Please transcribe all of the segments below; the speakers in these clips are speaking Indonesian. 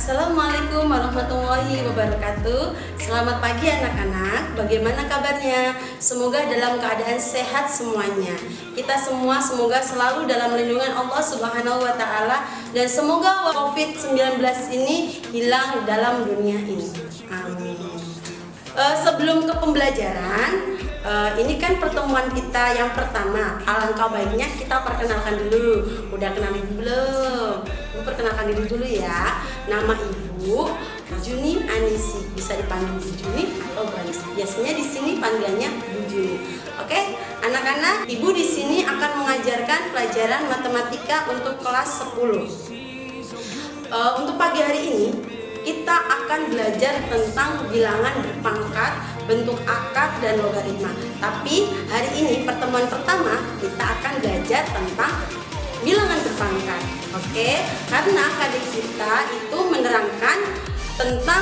Assalamualaikum warahmatullahi wabarakatuh. Selamat pagi anak-anak. Bagaimana kabarnya? Semoga dalam keadaan sehat semuanya. Kita semua semoga selalu dalam lindungan Allah Subhanahu wa taala dan semoga COVID-19 ini hilang dalam dunia ini. Amin. Sebelum ke pembelajaran, ini kan pertemuan kita yang pertama. Alangkah baiknya kita perkenalkan dulu. Udah kenal ibu belum? Ibu perkenalkan diri dulu ya. Nama ibu Juni Anisi, bisa dipanggil Bu Juni atau Bu Anisi. Biasanya di sini panggilannya Bu Juni. Oke, anak-anak, ibu di sini akan mengajarkan pelajaran matematika untuk kelas 10. Untuk pagi hari ini kita akan belajar tentang bilangan berpangkat, bentuk akar, dan logaritma. Tapi hari ini pertemuan pertama kita akan belajar tentang bilangan berpangkat. Oke, karena adik kita itu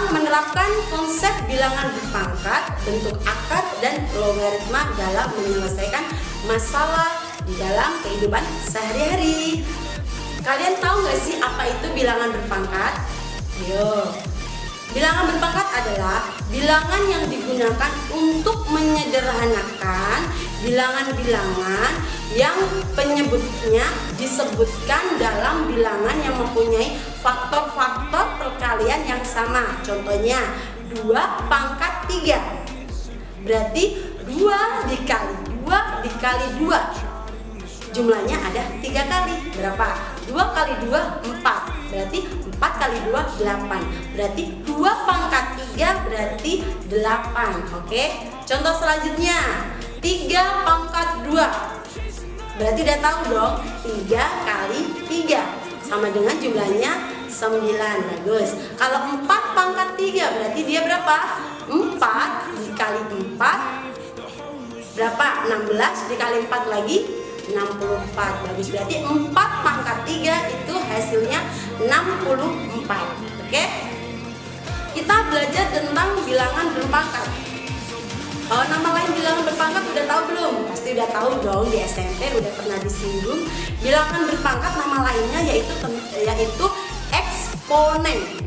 menerapkan konsep bilangan berpangkat, bentuk akar, dan logaritma dalam menyelesaikan masalah di dalam kehidupan sehari-hari. Kalian tahu nggak sih apa itu bilangan berpangkat? Yo, bilangan berpangkat adalah bilangan yang digunakan untuk menyederhanakan bilangan-bilangan yang penyebutnya disebutkan dalam bilangan yang mempunyai faktor-faktor perkalian yang sama. Contohnya 2 pangkat 3. Berarti 2 dikali 2 dikali 2. Jumlahnya ada 3 kali. Berapa? 2 kali 2 4. Berarti 4 kali 2 8. Berarti 2 pangkat 3 berarti 8. Oke. Contoh selanjutnya 3 pangkat 2. Berarti udah tahu dong, 3 kali 3 sama dengan jumlahnya 9. Bagus. Kalau 4 pangkat 3 berarti dia berapa? 4 dikali 4 berapa? 16 dikali 4 lagi 64. Bagus. Berarti 4 pangkat 3 itu hasilnya 64. Oke. Kita belajar tentang bilangan berpangkat. Nama lain bilangan berpangkat udah tahu belum? Pasti udah tahu dong, di SMP udah pernah disinggung. Bilangan berpangkat nama lainnya yaitu eksponen.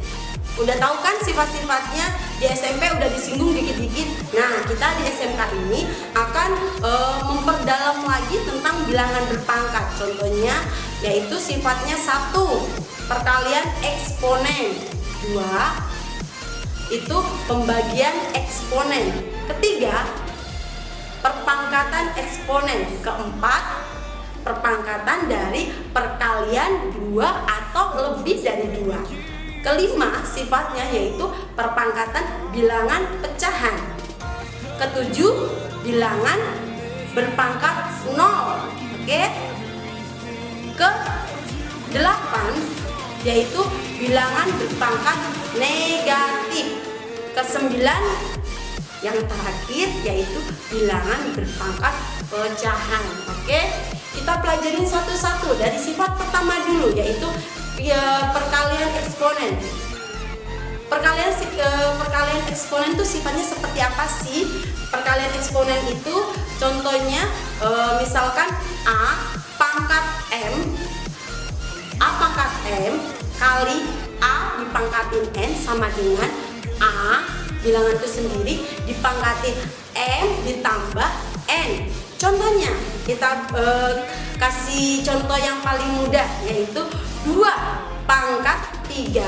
Udah tahu kan sifat-sifatnya, di SMP udah disinggung dikit-dikit. Nah, kita di SMK ini akan memperdalam lagi tentang bilangan berpangkat. Contohnya yaitu sifatnya 1, perkalian eksponen. 2, itu pembagian eksponen. Ketiga, perpangkatan eksponen. Keempat, perpangkatan dari perkalian 2 atau lebih dari 2. Kelima, sifatnya yaitu perpangkatan bilangan pecahan. Ketujuh, bilangan berpangkat 0. Oke. Ke-8 yaitu bilangan berpangkat negatif. Ke-9 yang terakhir yaitu bilangan berpangkat pecahan. Oke. Kita pelajarin satu-satu dari sifat pertama dulu yaitu perkalian eksponen. Perkalian eksponen itu sifatnya seperti apa sih? Perkalian eksponen itu contohnya misalkan A pangkat M kali A dipangkatin N sama dengan A bilangan itu sendiri dipangkatin M ditambah N. Contohnya kita kasih contoh yang paling mudah yaitu 2 pangkat 3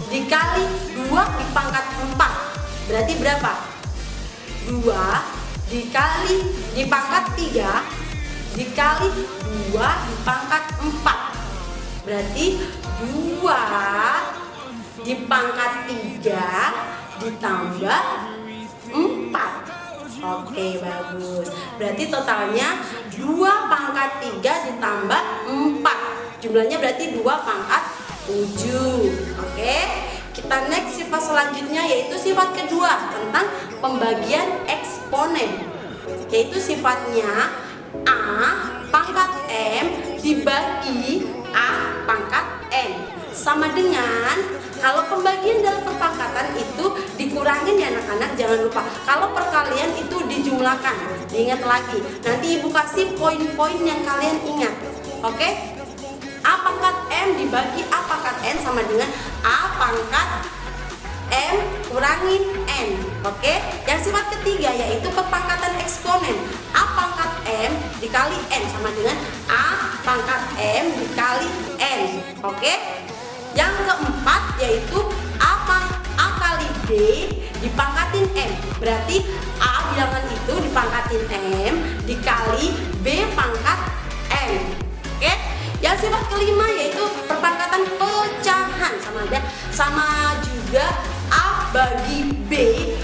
dikali 2 dipangkat 4. Berarti berapa? 2 dikali dipangkat 3 dikali 2 dipangkat 4. Berarti 2 dipangkat 3 ditambah 4. Oke, bagus. Berarti totalnya 2 pangkat 3 ditambah 4. Jumlahnya berarti 2 pangkat 7. Oke. Kita next sifat selanjutnya yaitu sifat kedua tentang pembagian eksponen. Yaitu sifatnya A pangkat M dibagi A pangkat N. Sama dengan kalau pembagian dalam perpangkatan itu dikurangin ya anak-anak, jangan lupa. Kalau perkalian itu dijumlahkan, diingat lagi. Nanti ibu kasih poin-poin yang kalian ingat. Oke? A pangkat M dibagi A pangkat N sama dengan A pangkat M kurangin N. Oke, yang sifat ketiga yaitu perpangkatan eksponen. A pangkat M dikali N sama dengan A pangkat M dikali N. Oke, yang keempat yaitu A kali B dipangkatin M. Berarti A bilangan itu dipangkatin M dikali B pangkat M. Oke, yang sifat kelima yaitu perpangkatan pecahan, sama juga A bagi B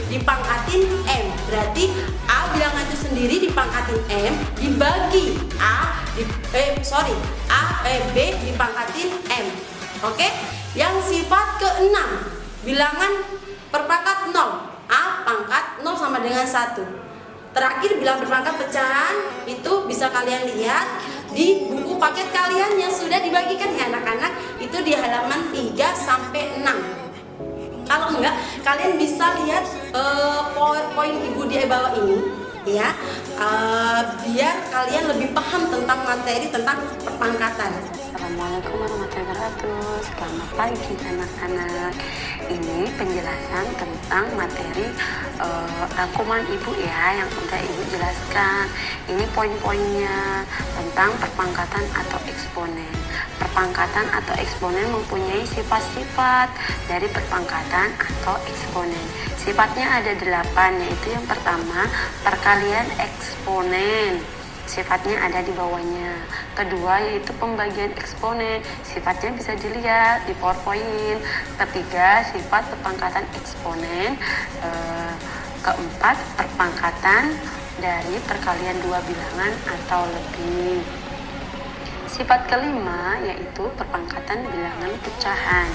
dipangkatin M. Berarti A bilangan itu sendiri dipangkatin M dibagi B dipangkatin M. Oke, yang sifat keenam bilangan perpangkat 0. A pangkat 0 sama dengan 1. Terakhir bilangan berpangkat pecahan itu bisa kalian lihat di buku paket kalian yang sudah dibagikan ya anak-anak, itu di halaman 3 sampai 6. Kalau enggak, kalian bisa lihat poin-poin ibu di bawah ini ya, biar kalian lebih paham tentang materi tentang perpangkatan. Assalamualaikum warahmatullahi wabarakatuh. Selamat pagi anak-anak. Ini penjelasan tentang materi rangkuman ibu ya, yang sudah ibu jelaskan. Ini poin-poinnya tentang perpangkatan atau eksponen. Perpangkatan atau eksponen mempunyai sifat-sifat dari perpangkatan atau eksponen. Sifatnya ada 8, yaitu yang pertama perkalian eksponen. Sifatnya ada di bawahnya. Kedua yaitu pembagian eksponen. Sifatnya bisa dilihat di PowerPoint. Ketiga sifat perpangkatan eksponen. Keempat perpangkatan dari perkalian dua bilangan atau lebih. Sifat kelima yaitu perpangkatan bilangan pecahan.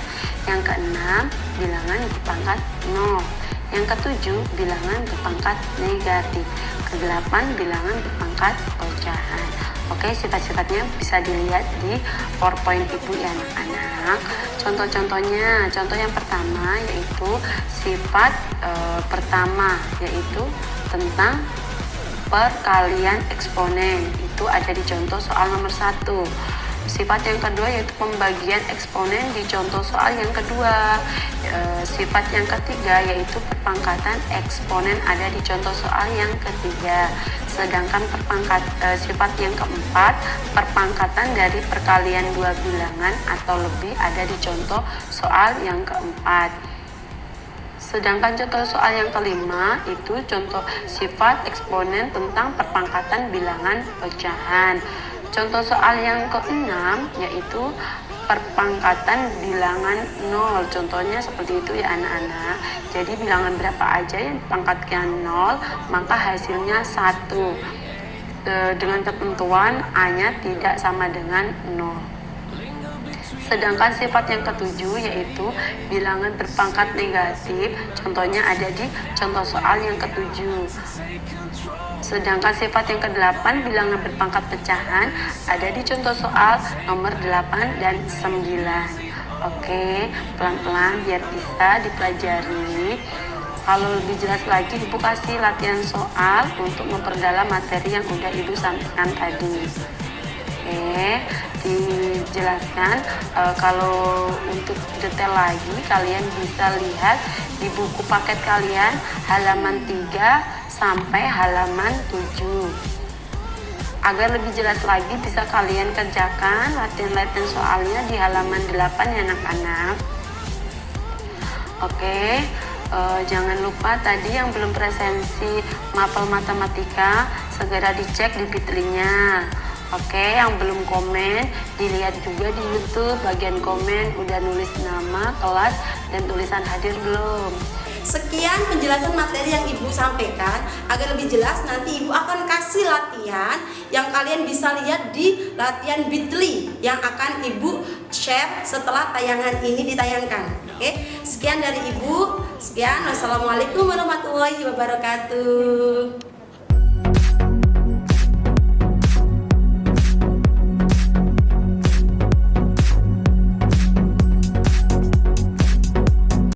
Yang keenam bilangan berpangkat 0. Yang ketujuh bilangan berpangkat negatif. Kedelapan bilangan berpangkat pecahan. Oke, sifat-sifatnya bisa dilihat di PowerPoint ibu ya anak-anak. Contoh-contohnya, contoh yang pertama yaitu sifat pertama yaitu tentang perkalian eksponen. Itu ada di contoh soal nomor 1. Sifat yang kedua yaitu pembagian eksponen di contoh soal yang kedua. Sifat yang ketiga yaitu perpangkatan eksponen ada di contoh soal yang ketiga. Sedangkan sifat yang keempat perpangkatan dari perkalian dua bilangan atau lebih ada di contoh soal yang keempat. Sedangkan contoh soal yang kelima itu contoh sifat eksponen tentang perpangkatan bilangan pecahan. Contoh soal yang keenam yaitu perpangkatan bilangan 0. Contohnya seperti itu ya anak-anak. Jadi bilangan berapa aja yang dipangkatkan 0 maka hasilnya 1. Dengan ketentuan A-nya tidak sama dengan 0. Sedangkan sifat yang ketujuh yaitu bilangan berpangkat negatif. Contohnya ada di contoh soal yang ketujuh. Sedangkan sifat yang ke-8 bilangan berpangkat pecahan ada di contoh soal nomor 8 dan 9. Oke, pelan-pelan biar bisa dipelajari. Kalau lebih jelas lagi ibu kasih latihan soal untuk memperdalam materi yang udah ibu sampaikan tadi. Oke, dijelaskan. Kalau untuk detail lagi kalian bisa lihat di buku paket kalian halaman 3 sampai halaman 7. Agar lebih jelas lagi bisa kalian kerjakan latihan-latihan soalnya di halaman 8 ya anak-anak. Oke, jangan lupa tadi yang belum presensi mapel matematika segera dicek di Fitri-nya. Oke, yang belum komen dilihat juga di YouTube bagian komen udah nulis nama, kelas, dan tulisan hadir belum. Sekian penjelasan materi yang ibu sampaikan. Agar lebih jelas nanti ibu akan kasih latihan yang kalian bisa lihat di latihan Bitly yang akan ibu share setelah tayangan ini ditayangkan. Oke, sekian dari ibu. Sekian, wassalamualaikum warahmatullahi wabarakatuh.